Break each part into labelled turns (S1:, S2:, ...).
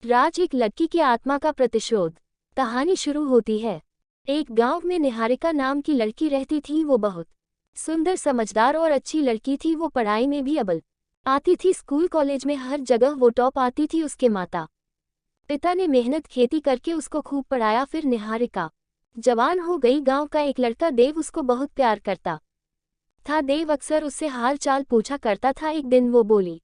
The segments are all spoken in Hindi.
S1: राज एक लड़की की आत्मा का प्रतिशोध। कहानी शुरू होती है। एक गांव में निहारिका नाम की लड़की रहती थी। वो बहुत सुंदर, समझदार और अच्छी लड़की थी। वो पढ़ाई में भी अव्वल आती थी। स्कूल कॉलेज में हर जगह वो टॉप आती थी। उसके माता पिता ने मेहनत खेती करके उसको खूब पढ़ाया। फिर निहारिका जवान हो गई। गांव का एक लड़का देव उसको बहुत प्यार करता था। देव अक्सर उससे हाल चाल पूछा करता था। एक दिन वो बोली,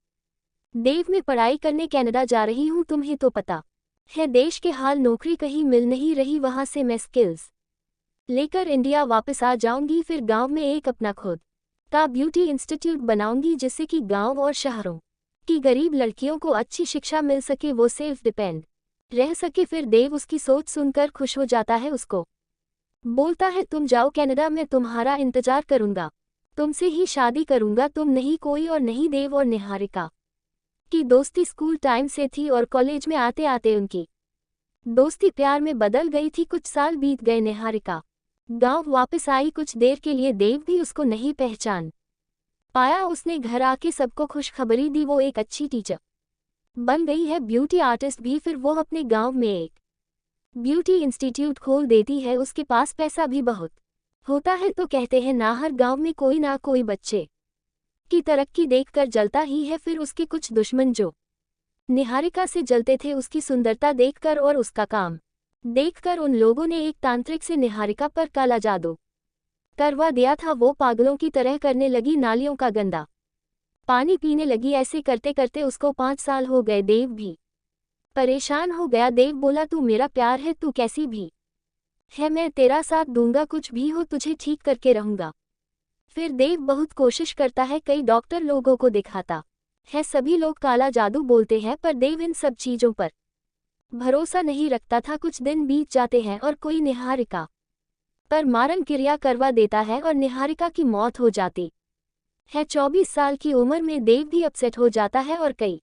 S1: देव, मैं पढ़ाई करने कनाडा जा रही हूँ। तुम्हें तो पता है देश के हाल, नौकरी कहीं मिल नहीं रही। वहाँ से मैं स्किल्स लेकर इंडिया वापस आ जाऊंगी। फिर गांव में एक अपना खुद का ब्यूटी इंस्टीट्यूट बनाऊंगी, जिससे कि गांव और शहरों की गरीब लड़कियों को अच्छी शिक्षा मिल सके, वो सेल्फ डिपेंड रह सके। फिर देव उसकी सोच सुनकर खुश हो जाता है। उसको बोलता है, तुम जाओ कनाडा, मैं तुम्हारा इंतजार करूंगा, तुमसे ही शादी करूंगा। तुम नहीं कोई और नहीं। देव और निहारिका की दोस्ती स्कूल टाइम से थी और कॉलेज में आते आते उनकी दोस्ती प्यार में बदल गई थी। कुछ साल बीत गए। निहारिका गांव वापस आई। कुछ देर के लिए देव भी उसको नहीं पहचान पाया। उसने घर आके सबको खुशखबरी दी। वो एक अच्छी टीचर बन गई है, ब्यूटी आर्टिस्ट भी। फिर वो अपने गांव में एक ब्यूटी इंस्टीट्यूट खोल देती है। उसके पास पैसा भी बहुत होता है। तो कहते हैं ना, हर गांव में कोई ना कोई बच्चे की तरक्की देखकर जलता ही है। फिर उसके कुछ दुश्मन जो निहारिका से जलते थे, उसकी सुंदरता देखकर और उसका काम देखकर, उन लोगों ने एक तांत्रिक से निहारिका पर काला जादू करवा दिया था। वो पागलों की तरह करने लगी, नालियों का गंदा पानी पीने लगी। ऐसे करते करते उसको 5 साल हो गए। देव भी परेशान हो गया। देव बोला, तू मेरा प्यार है, तू कैसी भी है, मैं तेरा साथ दूंगा, कुछ भी हो तुझे ठीक करके रहूंगा। फिर देव बहुत कोशिश करता है, कई डॉक्टर लोगों को दिखाता है, सभी लोग काला जादू बोलते हैं, पर देव इन सब चीजों पर भरोसा नहीं रखता था। कुछ दिन बीत जाते हैं और कोई निहारिका पर मारण क्रिया करवा देता है और निहारिका की मौत हो जाती है। 24 साल की उम्र में देव भी अपसेट हो जाता है और कई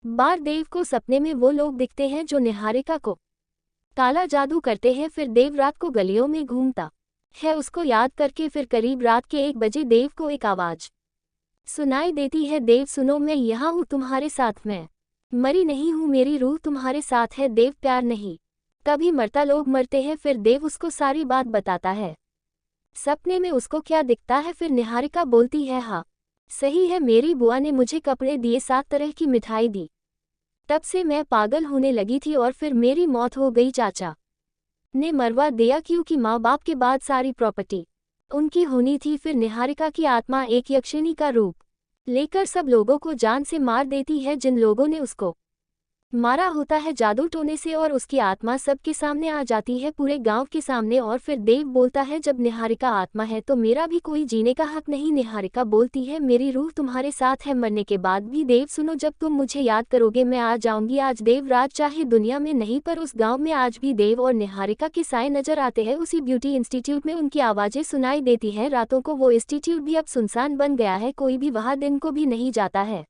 S1: बार देव को सपने में वो लोग दिखते हैं जो निहारिका को काला जादू करते हैं। फिर देव रात को गलियों में घूमता है उसको याद करके। फिर करीब रात के 1 बजे देव को एक आवाज सुनाई देती है, देव सुनो, मैं यहाँ हूँ तुम्हारे साथ, मैं मरी नहीं हूँ, मेरी रूह तुम्हारे साथ है। देव, प्यार नहीं कभी मरता, लोग मरते हैं। फिर देव उसको सारी बात बताता है, सपने में उसको क्या दिखता है। फिर निहारिका बोलती है, हाँ सही है, मेरी बुआ ने मुझे कपड़े दिए, 7 तरह की मिठाई दी, तब से मैं पागल होने लगी थी और फिर मेरी मौत हो गई। चाचा ने मरवा दिया क्योंकि माँ बाप के बाद सारी प्रॉपर्टी उनकी होनी थी। फिर निहारिका की आत्मा एक यक्षिणी का रूप लेकर सब लोगों को जान से मार देती है, जिन लोगों ने उसको मारा होता है जादू टोने से, और उसकी आत्मा सबके सामने आ जाती है, पूरे गांव के सामने। और फिर देव बोलता है, जब निहारिका आत्मा है तो मेरा भी कोई जीने का हक नहीं। निहारिका बोलती है, मेरी रूह तुम्हारे साथ है मरने के बाद भी। देव सुनो, जब तुम मुझे याद करोगे मैं आ जाऊंगी। आज देव राज चाहे दुनिया में नहीं, पर उस गाँव में आज भी देव और निहारिका के साए नजर आते हैं। उसी ब्यूटी इंस्टीट्यूट में उनकी आवाजें सुनाई देती हैं। रातों को वो इंस्टीट्यूट भी अब सुनसान बन गया है, कोई भी वहाँ दिन को भी नहीं जाता है।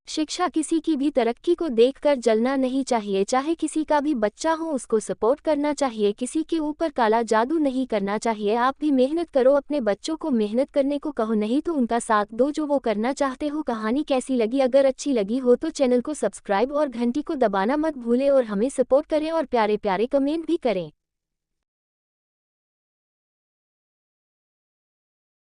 S1: शिक्षा किसी की भी तरक्की को देखकर जलना नहीं चाहिए, चाहे किसी का भी बच्चा हो उसको सपोर्ट करना चाहिए, किसी के ऊपर काला जादू नहीं करना चाहिए। आप भी मेहनत करो, अपने बच्चों को मेहनत करने को कहो, नहीं तो उनका साथ दो जो वो करना चाहते हो। कहानी कैसी लगी? अगर अच्छी लगी हो तो चैनल को सब्सक्राइब और घंटी को दबाना मत भूले और हमें सपोर्ट करें और प्यारे प्यारे कमेंट भी करें।